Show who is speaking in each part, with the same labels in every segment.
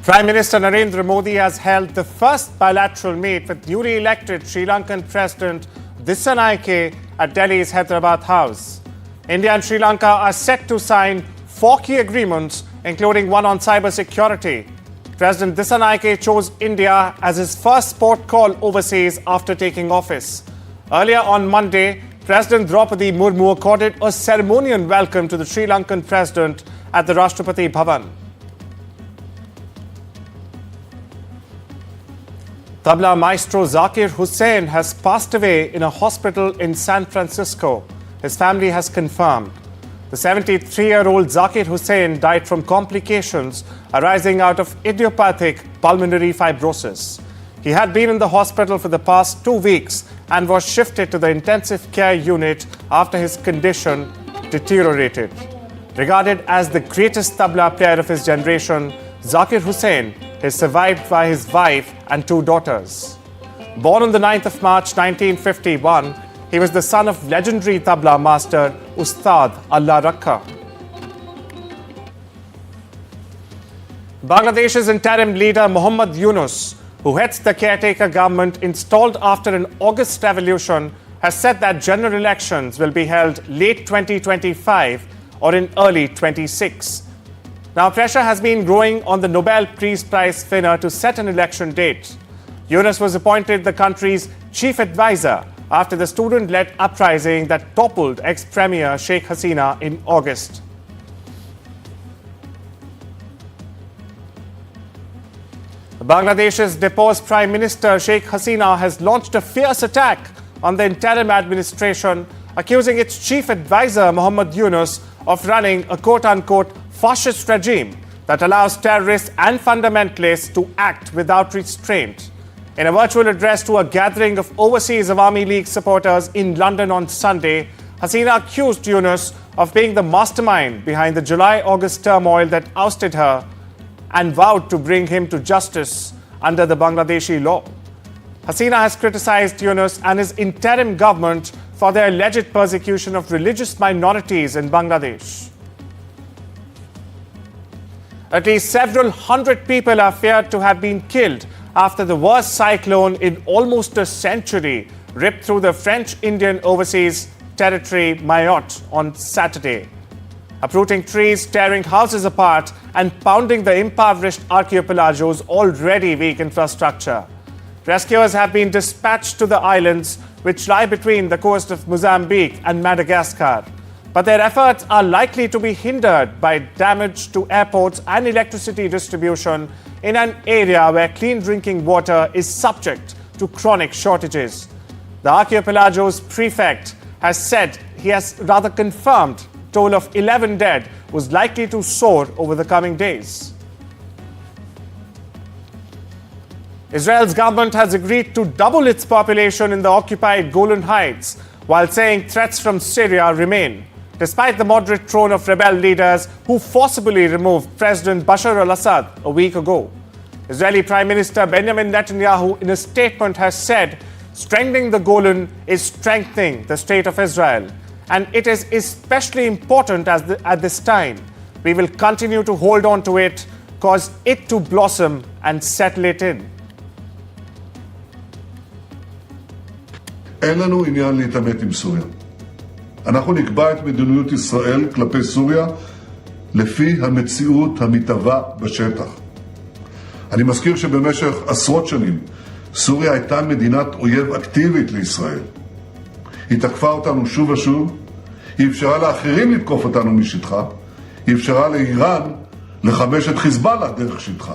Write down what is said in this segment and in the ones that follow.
Speaker 1: Prime Minister Narendra Modi has held the first bilateral meet with newly elected Sri Lankan President Dissanayake at Delhi's Hyderabad House. India and Sri Lanka are set to sign 4 key agreements, including one on cyber security. President Dissanayake chose India as his first port call overseas after taking office. Earlier on Monday, President Draupadi Murmu accorded a ceremonial welcome to the Sri Lankan President at the Rashtrapati Bhavan. Tabla maestro Zakir Hussain has passed away in a hospital in San Francisco. His family has confirmed. The 73-year-old Zakir Hussain died from complications arising out of idiopathic pulmonary fibrosis. He had been in the hospital for the past 2 weeks and was shifted to the intensive care unit after his condition deteriorated. Regarded as the greatest tabla player of his generation, Zakir Hussain is survived by his wife and 2 daughters. Born on the 9th of March 1951, he was the son of legendary tabla master Ustad Allah Rakha. Bangladesh's interim leader Muhammad Yunus, who heads the caretaker government installed after an August revolution, has said that general elections will be held late 2025 or in early 26. Now, pressure has been growing on the Nobel Peace Prize winner to set an election date. Yunus was appointed the country's chief advisor after the student-led uprising that toppled ex-premier Sheikh Hasina in August. Bangladesh's deposed Prime Minister Sheikh Hasina has launched a fierce attack on the interim administration, accusing its chief advisor Muhammad Yunus of running a quote-unquote fascist regime that allows terrorists and fundamentalists to act without restraint. In a virtual address to a gathering of overseas Awami League supporters in London on Sunday, Hasina accused Yunus of being the mastermind behind the July-August turmoil that ousted her and vowed to bring him to justice under the Bangladeshi law. Hasina has criticized Yunus and his interim government for their alleged persecution of religious minorities in Bangladesh. At least several hundred people are feared to have been killed after the worst cyclone in almost a century ripped through the French-Indian overseas territory Mayotte on Saturday, uprooting trees, tearing houses apart, and pounding the impoverished archipelago's already weak infrastructure. Rescuers have been dispatched to the islands, which lie between the coast of Mozambique and Madagascar. But their efforts are likely to be hindered by damage to airports and electricity distribution in an area where clean drinking water is subject to chronic shortages. The archipelago's prefect has said he has rather confirmed toll of 11 dead was likely to soar over the coming days. Israel's government has agreed to double its population in the occupied Golan Heights, while saying threats from Syria remain, despite the moderate tone of rebel leaders who forcibly removed President Bashar al-Assad a week ago. Israeli Prime Minister Benjamin Netanyahu, in a statement, has said strengthening the Golan is strengthening the state of Israel, and it is especially important at this time. We will continue to hold on to it, cause it to blossom and settle it in.
Speaker 2: אין לנו עניין להתעמת עם סוריה. אנחנו נקבע את מדיניות ישראל כלפי סוריה לפי המציאות המתהווה בשטח. אני מזכיר שבמשך עשרות שנים סוריה הייתה מדינת אויב אקטיבית לישראל. היא תקפה אותנו שוב ושוב, היא אפשרה לאחרים לתקוף אותנו משטחה, היא אפשרה לאיראן לחמש את חיזבאללה דרך שטחה.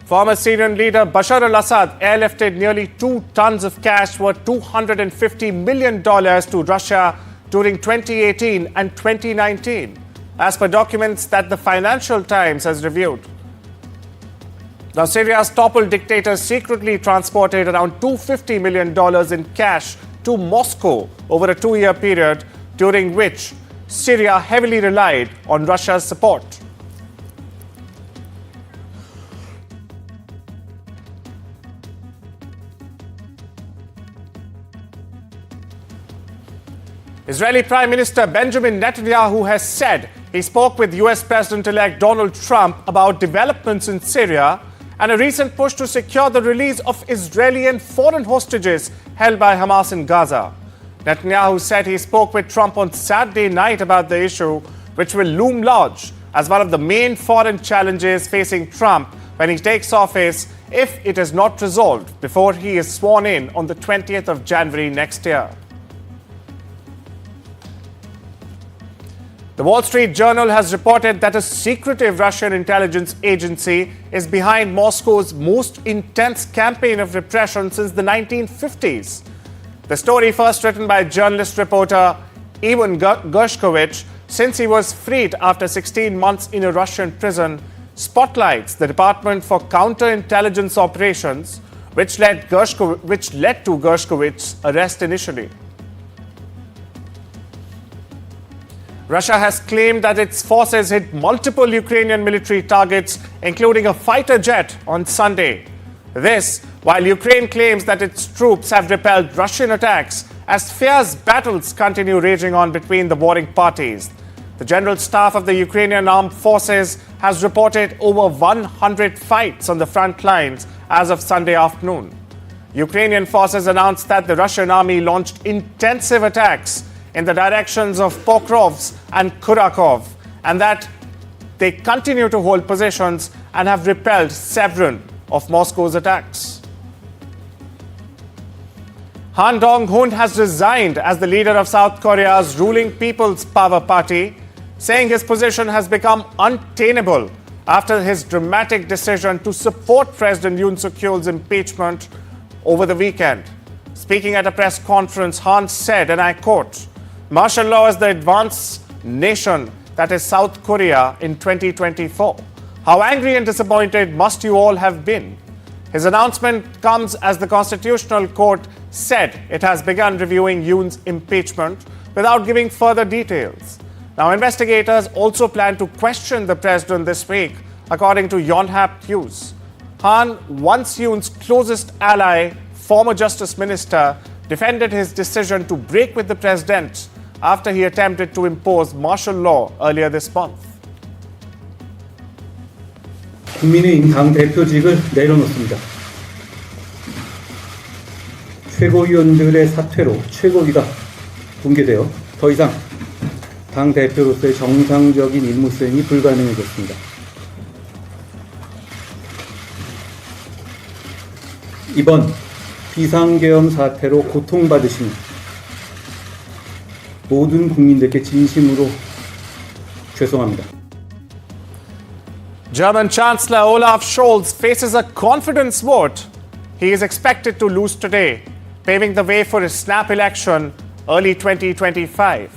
Speaker 1: Former Syrian leader Bashar al-Assad airlifted nearly 2 tons of cash worth $250 million to Russia during 2018 and 2019, as per documents that the Financial Times has reviewed. Now, Syria's toppled dictator secretly transported around $250 million in cash to Moscow over a 2-year period, during which Syria heavily relied on Russia's support. Israeli Prime Minister Benjamin Netanyahu has said He spoke with US President-elect Donald Trump about developments in Syria and a recent push to secure the release of Israeli and foreign hostages held by Hamas in Gaza. Netanyahu said he spoke with Trump on Saturday night about the issue, which will loom large as one of the main foreign challenges facing Trump when he takes office if it is not resolved before he is sworn in on the 20th of January next year. The Wall Street Journal has reported that a secretive Russian intelligence agency is behind Moscow's most intense campaign of repression since the 1950s. The story, first written by journalist reporter Ivan Gershkovich, since he was freed after 16 months in a Russian prison, spotlights the Department for Counterintelligence Operations, which led to Gershkovich's arrest initially. Russia has claimed that its forces hit multiple Ukrainian military targets, including a fighter jet, on Sunday. This, while Ukraine claims that its troops have repelled Russian attacks as fierce battles continue raging on between the warring parties. The General Staff of the Ukrainian Armed Forces has reported over 100 fights on the front lines as of Sunday afternoon. Ukrainian forces announced that the Russian army launched intensive attacks in the directions of Pokrovsk and Kurakov, and that they continue to hold positions and have repelled several of Moscow's attacks. Han Dong-hoon has resigned as the leader of South Korea's ruling People's Power Party, saying his position has become untenable after his dramatic decision to support President Yoon Suk-yeol's impeachment over the weekend. Speaking at a press conference, Han said, and I quote, "Martial law is the advanced nation that is South Korea in 2024. How angry and disappointed must you all have been?" His announcement comes as the Constitutional Court said it has begun reviewing Yoon's impeachment without giving further details. Now, investigators also plan to question the president this week, according to Yonhap News. Han, once Yoon's closest ally, former Justice Minister, defended his decision to break with the president after he attempted to impose martial law earlier this month.
Speaker 3: 국민의힘 당 대표직을 내려놓습니다. 최고위원들의 사퇴로 최고위가 붕괴되어 더 이상 당 대표로서의 정상적인 임무 수행이 불가능해졌습니다. 이번 비상계엄 사태로 고통받으신 모든 국민들께 진심으로 죄송합니다.
Speaker 1: German Chancellor Olaf Scholz faces a confidence vote. He is expected to lose today, paving the way for a snap election early 2025.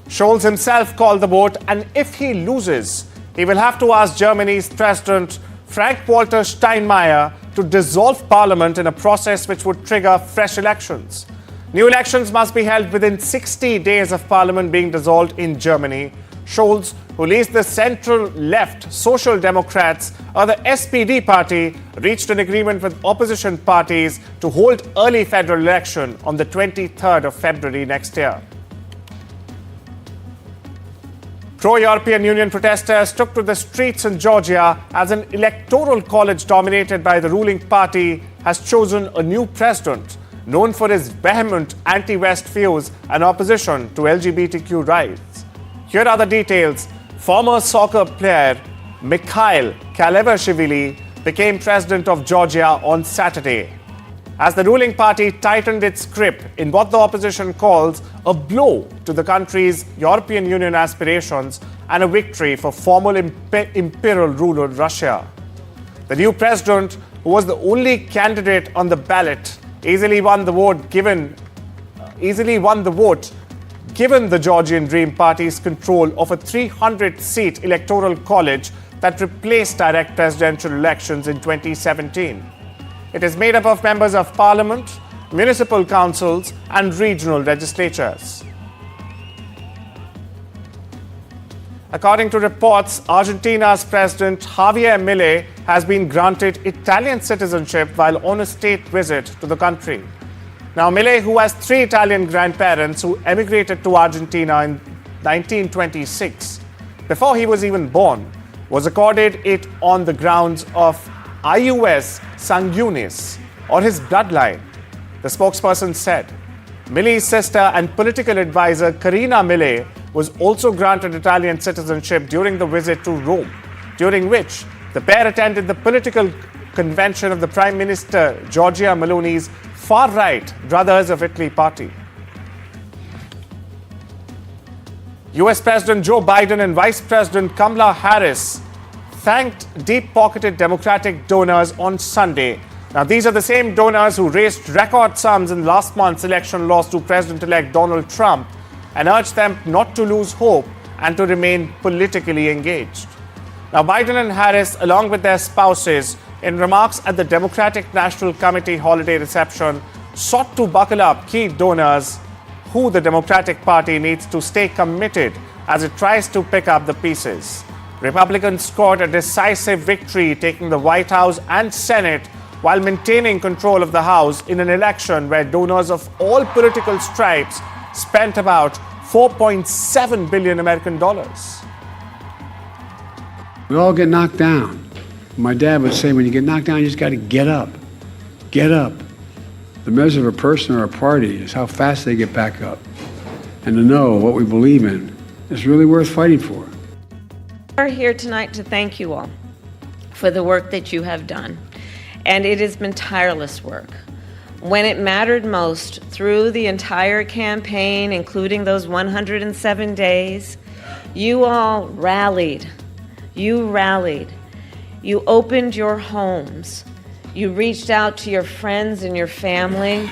Speaker 1: Scholz himself called the vote, and if he loses, he will have to ask Germany's President Frank-Walter Steinmeier to dissolve parliament in a process which would trigger fresh elections. New elections must be held within 60 days of parliament being dissolved in Germany. Scholz, who leads the central-left Social Democrats, or the SPD party, reached an agreement with opposition parties to hold early federal election on the 23rd of February next year. Pro-European Union protesters took to the streets in Georgia as an electoral college dominated by the ruling party has chosen a new president, known for his vehement anti-West views and opposition to LGBTQ rights. Here are the details. Former soccer player Mikhail Kalevashvili became president of Georgia on Saturday, as the ruling party tightened its grip in what the opposition calls a blow to the country's European Union aspirations and a victory for former imperial ruler Russia. The new president, who was the only candidate on the ballot, easily won the vote given the Georgian Dream Party's control of a 300-seat electoral college that replaced direct presidential elections in 2017. It is made up of members of parliament, municipal councils, and regional legislatures. According to reports, Argentina's President Javier Milei has been granted Italian citizenship while on a state visit to the country. Now, Milei, who has 3 Italian grandparents who emigrated to Argentina in 1926, before he was even born, was accorded it on the grounds of ius sanguinis, or his bloodline. The spokesperson said Milley's sister and political advisor Karina Milley was also granted Italian citizenship during the visit to Rome, during which the pair attended the political convention of the Prime Minister Giorgia Meloni's far-right Brothers of Italy party. US President Joe Biden and Vice President Kamala Harris thanked deep-pocketed Democratic donors on Sunday. Now, these are the same donors who raised record sums in last month's election loss to President-elect Donald Trump and urged them not to lose hope and to remain politically engaged. Now, Biden and Harris, along with their spouses, in remarks at the Democratic National Committee holiday reception, sought to buckle up key donors who the Democratic Party needs to stay committed as it tries to pick up the pieces. Republicans scored a decisive victory, taking the White House and Senate while maintaining control of the House in an election where donors of all political stripes spent about $4.7 billion American dollars.
Speaker 4: We all get knocked down. My dad would say, when you get knocked down, you just got to get up. Get up. The measure of a person or a party is how fast they get back up. And to know what we believe in is really worth fighting for.
Speaker 5: We're here tonight to thank you all for the work that you have done. And it has been tireless work. When it mattered most, through the entire campaign, including those 107 days, you all rallied. You rallied. You opened your homes. You reached out to your friends and your family.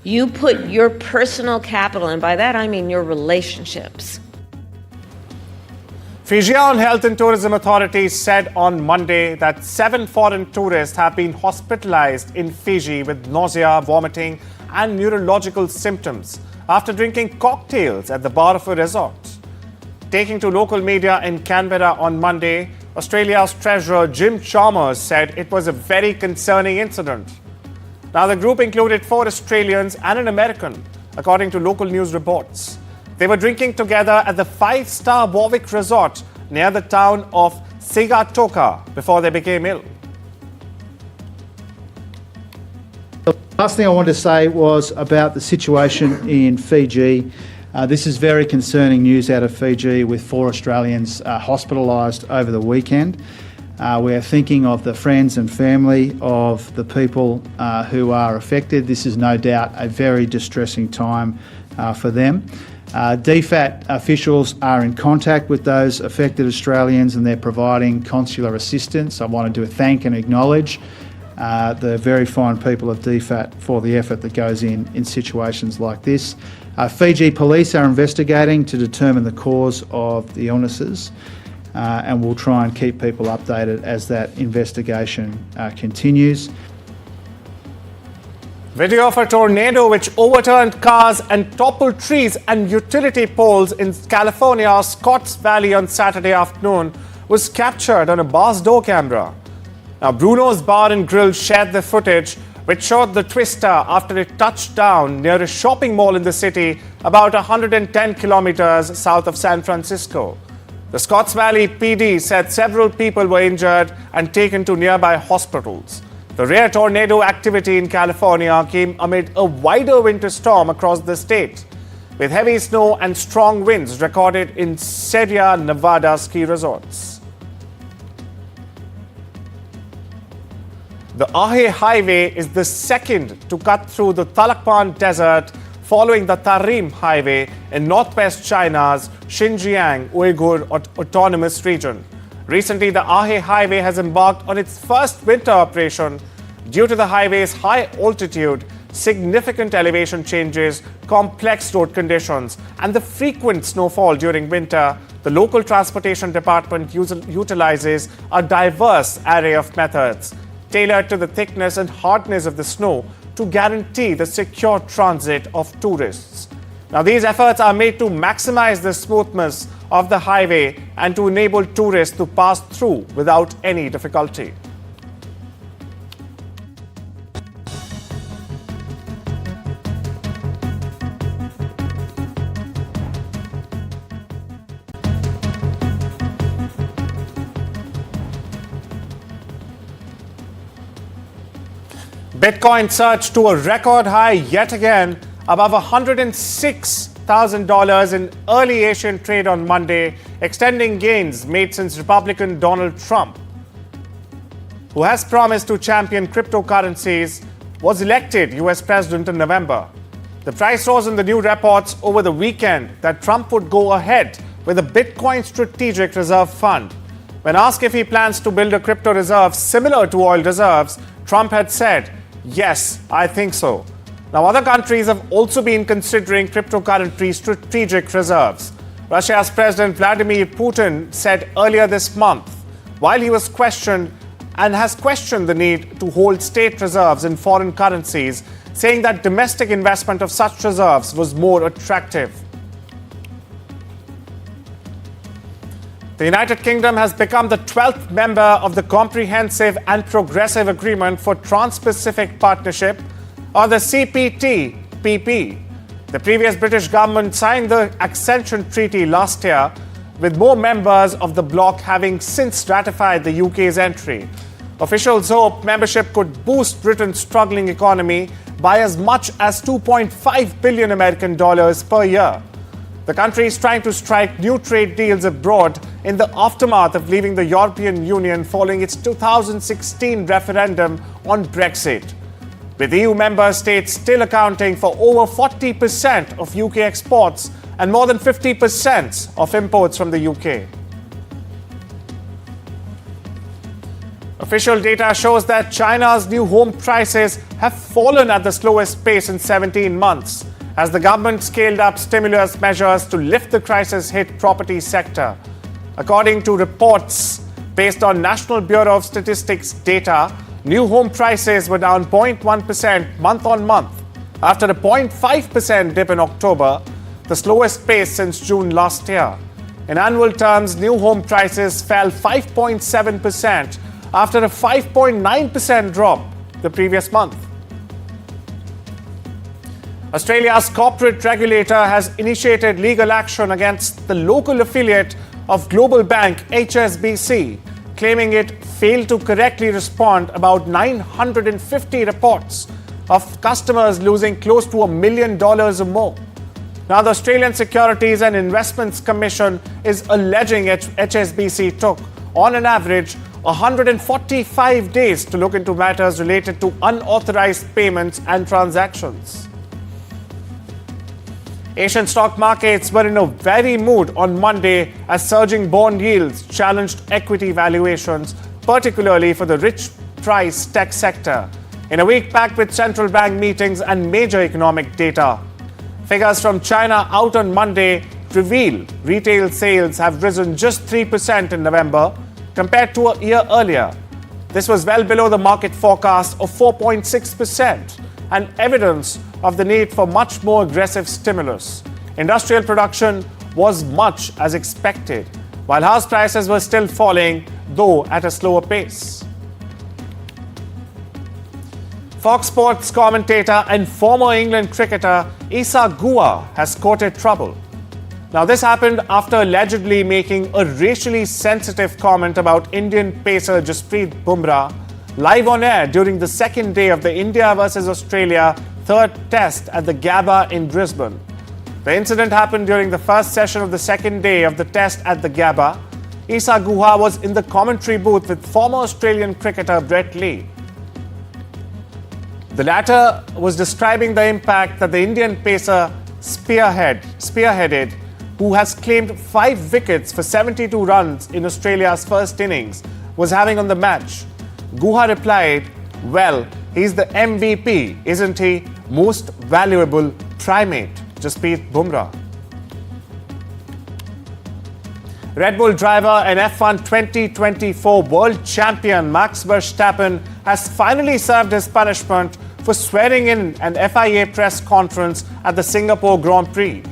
Speaker 5: You put your personal capital, and by that I mean your relationships.
Speaker 1: Fijian Health and Tourism Authorities said on Monday that 7 foreign tourists have been hospitalized in Fiji with nausea, vomiting, and neurological symptoms after drinking cocktails at the bar of a resort. Taking to local media in Canberra on Monday, Australia's Treasurer Jim Chalmers said it was a very concerning incident. Now, the group included 4 Australians and an American, according to local news reports. They were drinking together at the 5-star Warwick Resort near the town of Sigatoka before they became ill.
Speaker 6: The last thing I wanted to say was about the situation in Fiji. This is very concerning news out of Fiji, with 4 Australians hospitalised over the weekend. We are thinking of the friends and family of the people who are affected. This is no doubt a very distressing time for them. DFAT officials are in contact with those affected Australians, and they're providing consular assistance. I wanted to thank and acknowledge the very fine people of DFAT for the effort that goes in situations like this. Fiji police are investigating to determine the cause of the illnesses, and we'll try and keep people updated as that investigation continues.
Speaker 1: Video of a tornado which overturned cars and toppled trees and utility poles in California's Scotts Valley on Saturday afternoon was captured on a bar's door camera. Now, Bruno's Bar and Grill shared the footage, which showed the twister after it touched down near a shopping mall in the city about 110 kilometers south of San Francisco. The Scotts Valley PD said several people were injured and taken to nearby hospitals. The rare tornado activity in California came amid a wider winter storm across the state, with heavy snow and strong winds recorded in Syria, Nevada ski resorts. The Ahe Highway is the second to cut through the Talakpan Desert, following the Tarim Highway in northwest China's Xinjiang Uyghur Autonomous Region. Recently, the Ahe Highway has embarked on its first winter operation. Due to the highway's high altitude, significant elevation changes, complex road conditions, and the frequent snowfall during winter, the local transportation department utilizes a diverse array of methods tailored to the thickness and hardness of the snow to guarantee the secure transit of tourists. Now, these efforts are made to maximize the smoothness of the highway and to enable tourists to pass through without any difficulty. Bitcoin surged to a record high yet again, above $106,000 in early Asian trade on Monday, extending gains made since Republican Donald Trump, who has promised to champion cryptocurrencies, was elected US president in November. The price rose in the new reports over the weekend that Trump would go ahead with a Bitcoin Strategic Reserve Fund. When asked if he plans to build a crypto reserve similar to oil reserves, Trump had said, "Yes, I think so." Now, other countries have also been considering cryptocurrency strategic reserves. Russia's President Vladimir Putin said earlier this month, while he was questioned and has questioned the need to hold state reserves in foreign currencies, saying that domestic investment of such reserves was more attractive. The United Kingdom has become the 12th member of the Comprehensive and Progressive Agreement for Trans-Pacific Partnership, or the CPTPP. The previous British government signed the Accession Treaty last year, with more members of the bloc having since ratified the UK's entry. Officials hope membership could boost Britain's struggling economy by as much as $2.5 billion American dollars per year. The country is trying to strike new trade deals abroad in the aftermath of leaving the European Union following its 2016 referendum on Brexit, with EU member states still accounting for over 40% of UK exports and more than 50% of imports from the UK. Official data shows that China's new home prices have fallen at the slowest pace in 17 months, as the government scaled up stimulus measures to lift the crisis-hit property sector. According to reports based on National Bureau of Statistics data, new home prices were down 0.1% month-on-month, after a 0.5% dip in October, the slowest pace since June last year. In annual terms, new home prices fell 5.7% after a 5.9% drop the previous month. Australia's corporate regulator has initiated legal action against the local affiliate of global bank HSBC, claiming it failed to correctly respond about 950 reports of customers losing close to $1 million or more. Now, the Australian Securities and Investments Commission is alleging HSBC took, on an average, 145 days to look into matters related to unauthorized payments and transactions. Asian stock markets were in a wary mood on Monday as surging bond yields challenged equity valuations, particularly for the rich-priced tech sector, in a week packed with central bank meetings and major economic data. Figures from China out on Monday reveal retail sales have risen just 3% in November compared to a year earlier. This was well below the market forecast of 4.6% and evidence of the need for much more aggressive stimulus. Industrial production was much as expected, while house prices were still falling, though at a slower pace. Fox Sports commentator and former England cricketer Issa Guha has courted trouble. Now, this happened after allegedly making a racially sensitive comment about Indian pacer Jasprit Bumrah live on air during the second day of the India vs Australia third test at the Gabba in Brisbane. The incident happened during the first session of the second day of the test at the Gabba. Issa Guha was in the commentary booth with former Australian cricketer Brett Lee. The latter was describing the impact that the Indian pacer spearheaded, who has claimed 5 wickets for 72 runs in Australia's first innings, was having on the match. Guha replied, "Well, he's the MVP, isn't he? Most valuable primate, Jasprit Bumrah." Red Bull driver and F1 2024 world champion Max Verstappen has finally served his punishment for swearing in an FIA press conference at the Singapore Grand Prix.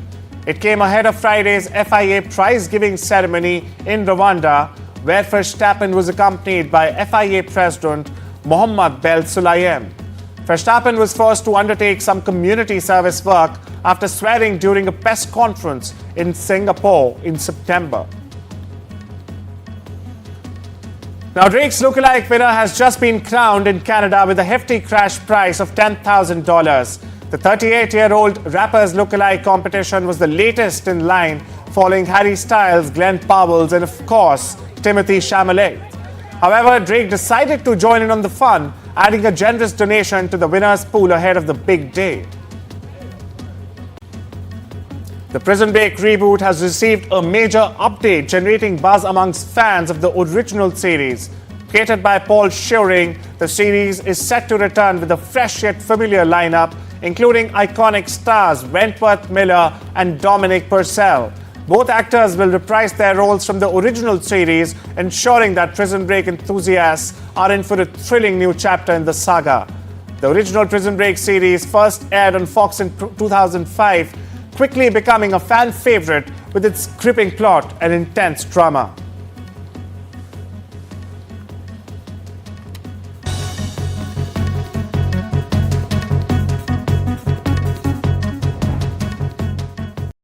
Speaker 1: It came ahead of Friday's FIA prize-giving ceremony in Rwanda, where Verstappen was accompanied by FIA President Mohammed Bel Sulayem. Verstappen was forced to undertake some community service work after swearing during a press conference in Singapore in September. Now, Drake's lookalike winner has just been crowned in Canada with a hefty cash prize of $10,000. The 38-year-old rapper's lookalike competition was the latest in line, following Harry Styles, Glenn Powell, and of course, Timothy Chalamet. However, Drake decided to join in on the fun, adding a generous donation to the winner's pool ahead of the big day. The Prison Break reboot has received a major update, generating buzz amongst fans of the original series. Created by Paul Scheuring, the series is set to return with a fresh yet familiar lineup, including iconic stars Wentworth Miller and Dominic Purcell. Both actors will reprise their roles from the original series, ensuring that Prison Break enthusiasts are in for a thrilling new chapter in the saga. The original Prison Break series first aired on Fox in 2005, quickly becoming a fan favorite with its gripping plot and intense drama.